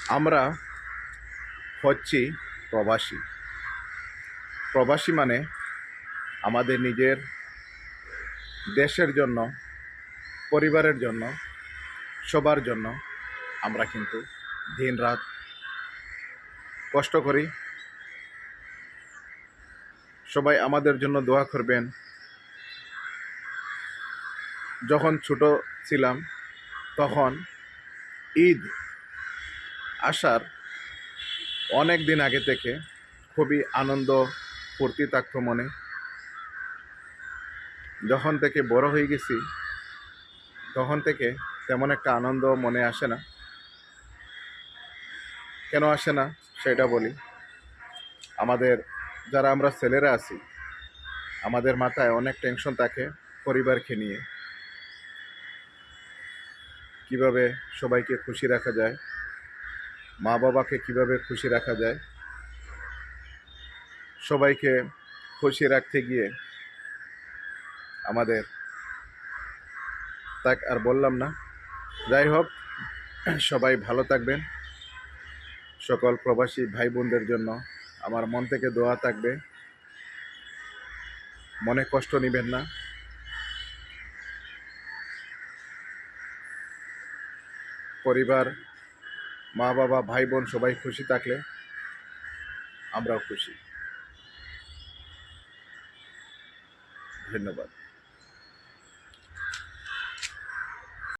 আমরা হচ্ছি প্রবাসী। প্রবাসী মানে আমাদের নিজের দেশের জন্য, পরিবারের জন্য, সবার জন্য আমরা কিন্তু দিন-রাত কষ্ট করি। সবাই আমাদের জন্য দোয়া করবেন। যখন ছোট ছিলাম তখন ঈদ আসার অনেক দিন আগে থেকে খুবই আনন্দ ফুর্তি থাকতো মনে। যখন থেকে বড় হয়ে গেছি তখন থেকে তেমন একটা আনন্দ মনে আসে না। কেন আসে না সেটা বলি। আমাদের যারা আমরা ছেলেরা আছি, আমাদের মাথায় অনেক টেনশন থাকে পরিবারকে নিয়ে। কিভাবে সবাইকে খুশি রাখা যায়, মা বাবাকে কিভাবে খুশি রাখা যায়। সবাইকে খুশি রাখতে গিয়ে আমাদের তাক আর বললাম না। যাই হোক, সবাই ভালো থাকবেন। সকল প্রবাসী ভাই বোনদের জন্য আমার মন থেকে দোয়া থাকবে। মনে কষ্ট নেবেন না। পরিবার, মা বাবা, ভাই বোন সবাই খুশি থাকলে আমরাও খুশি। ধন্যবাদ।